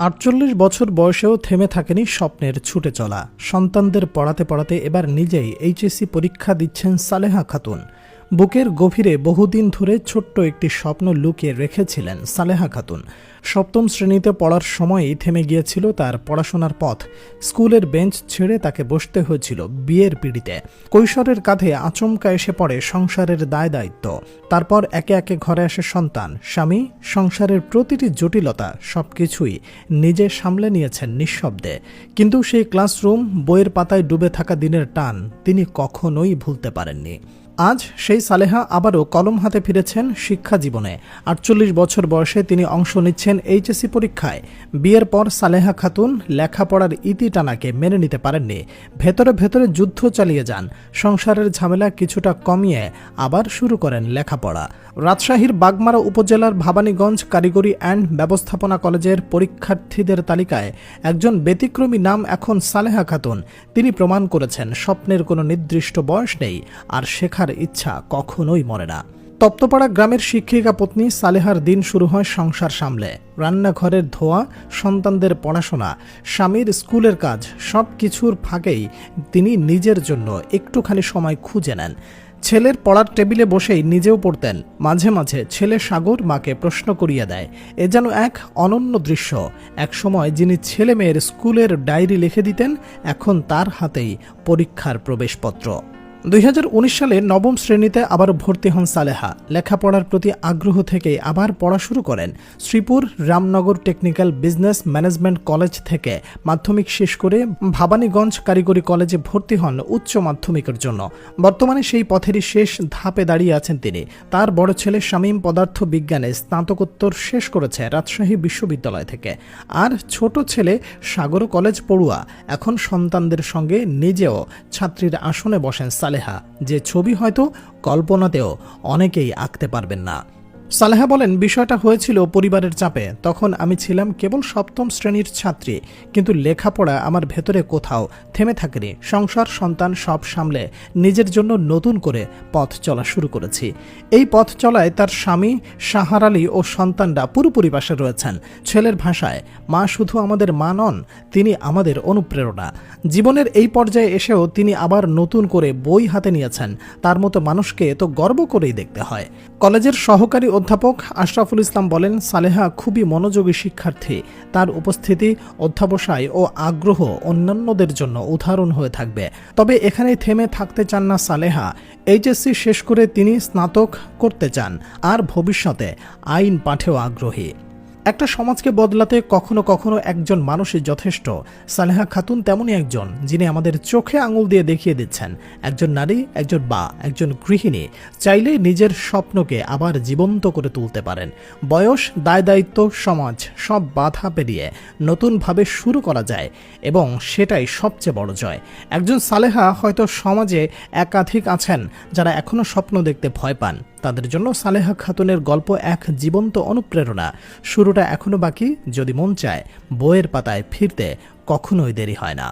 ৪৮ বছর বয়সেও থেমে থাকেনি স্বপ্নের ছুটে চলা। সন্তানদের পড়াতে পড়াতে এবার নিজেই এইচএসসি পরীক্ষা দিচ্ছেন সালেহা খাতুন। বুকের গভীরে বহুদিন ধরে ছোট্ট একটি স্বপ্ন লুকিয়ে রেখেছিলেন সালেহা খাতুন। সপ্তম শ্রেণীতে পড়ার সময়ই থেমে গিয়েছিল তার পড়াশোনার পথ। স্কুলের বেঞ্চ ছেড়ে তাকে বসতে হয়েছিল বিয়ের পিঁড়িতে। কৈশোরের কাঁধে আচমকা এসে পড়ে সংসারের দায় দায়িত্ব। তারপর একে একে ঘরে আসে সন্তান, স্বামী, সংসারের প্রতিটি জটিলতা সবকিছুই নিজে সামলে নিয়েছেন নিঃশব্দে। কিন্তু সেই ক্লাসরুম, বইয়ের পাতায় ডুবে থাকা দিনের টান তিনি কখনোই ভুলতে পারেননি। আজ সেই সালেহা আবারও কলম হাতে ফিরেছেন শিক্ষা জীবনে। ৪৮ বছর বয়সে তিনি অংশ নিচ্ছেন এইচএসসি পরীক্ষায়। বিয়ের পর সালেহা খাতুন লেখাপড়ার ইতি টানাকে মেনে নিতে পারেননি। ভেতরে ভেতরে যুদ্ধ চালিয়ে যান। সংসারের ঝামেলা কিছুটা কমিয়ে আবার শুরু করেন লেখাপড়া। রাজশাহীর বাগমারা উপজেলার ভবানীগঞ্জ কারিগরি অ্যান্ড ব্যবস্থাপনা কলেজের পরীক্ষার্থীদের তালিকায় একজন ব্যতিক্রমী নাম এখন সালেহা খাতুন। তিনি প্রমাণ করেছেন স্বপ্নের কোনো নির্দিষ্ট বয়স নেই, আর শেখার ইচ্ছা কখনোই মরে না। তপ্তপাড়া গ্রামের শিক্ষিকা পত্নী সালেহার দিন শুরু হয় সংসার সামলে। রান্নাঘরের ধোয়া, সন্তানদের পড়াশোনা, স্বামীর স্কুলের কাজ, সব কিছুর ফাঁকেই তিনি নিজের জন্য একটুখানি সময় খুঁজে নেন। ছেলের পড়ার টেবিলে বসেই নিজেও পড়তেন। মাঝে মাঝে ছেলে সাগর মাকে প্রশ্ন করিয়ে দেয়। এ যেন এক অনন্য দৃশ্য। একসময় যিনি ছেলে মেয়ের স্কুলের ডায়েরি লিখে দিতেন, এখন তার হাতেই পরীক্ষার প্রবেশপত্র। 2019 সালে নবম শ্রেণীতে আবার ভর্তি হন সালেহা। লেখাপড়ার প্রতি আগ্রহ থেকে আবার পড়া শুরু করেন। Sripur Ramnagar technical business management college থেকে মাধ্যমিক শেষ করে ভবানীগঞ্জ কারিগরি কলেজে ভর্তি হন উচ্চ মাধ্যমিকের জন্য। বর্তমানে সেই পথেরই শেষ ধাপে দাঁড়িয়ে আছেন তিনি। তার বড় ছেলে শামীম পদার্থ বিজ্ঞানে স্নাতকোত্তর শেষ করেছে রাজশাহী বিশ্ববিদ্যালয় থেকে। আর ছোট ছেলে সাগর কলেজ পড়ুয়া। এখন সন্তানদের সঙ্গে নিজেও ছাত্রীর আসনে বসেন সালেহা, যে ছবি হয়তো কল্পনাতেও অনেকেই আঁকতে পারবেন না। সালেহা বলেন, বিষয়টা হয়েছিল পরিবারের চাপে। তখন আমি ছিলাম কেবল সপ্তম শ্রেণীর ছাত্রী, কিন্তু লেখাপড়া আমার ভেতরে কোথাও থেমে থাকেনি। সংসার, সন্তান সব সামলে নিজের জন্য নতুন করে পথ চলা শুরু করেছি। এই পথ চলায় তার স্বামী সাহার আলী ও সন্তানরা পুরোপুরি পাশে রয়েছেন। ছেলের ভাষায়, মা শুধু আমাদের মা নন, তিনি আমাদের অনুপ্রেরণা। জীবনের এই পর্যায়ে এসেও তিনি আবার নতুন করে বই হাতে নিয়েছেন। তার মতো মানুষকে তো গর্ব করেই দেখতে হয়। কলেজের সহকারী অধ্যাপক আশরাফুল ইসলাম বলেন, সালেহা খুবই মনোযোগী শিক্ষার্থী। তার উপস্থিতি, অধ্যাবসায় ও আগ্রহ অন্যান্যদের জন্য উদাহরণ হয়ে থাকবে। তবে এখানেই থেমে থাকতে চান না সালেহা। এইচএসসি শেষ করে তিনি স্নাতক করতে চান, আর ভবিষ্যতে আইন পাঠেও আগ্রহী। একটা সমাজকে বদলাতে কখনো কখনো একজন মানুষই যথেষ্ট। সালেহা খাতুন তেমনই একজন, যিনি আমাদের চোখে আঙুল দিয়ে দেখিয়ে দিচ্ছেন একজন নারী, একজন মা, একজন গৃহিণী চাইলে নিজের স্বপ্নকে আবার জীবন্ত করে তুলতে পারেন। বয়স, দায় দায়িত্ব, সমাজ সব বাধা পেরিয়ে নতুনভাবে শুরু করা যায়, এবং সেটাই সবচেয়ে বড় জয়। একজন সালেহা হয়তো সমাজে একাধিক আছেন যারা এখনো স্বপ্ন দেখতে ভয় পান। তাদের জন্য সালেহা খাতুনের গল্প এক জীবন্ত অনুপ্রেরণা। শুরুটা এখনো বাকি। যদি মন চায়, বইয়ের পাতায় ফিরতে কখনোই দেরি হয় না।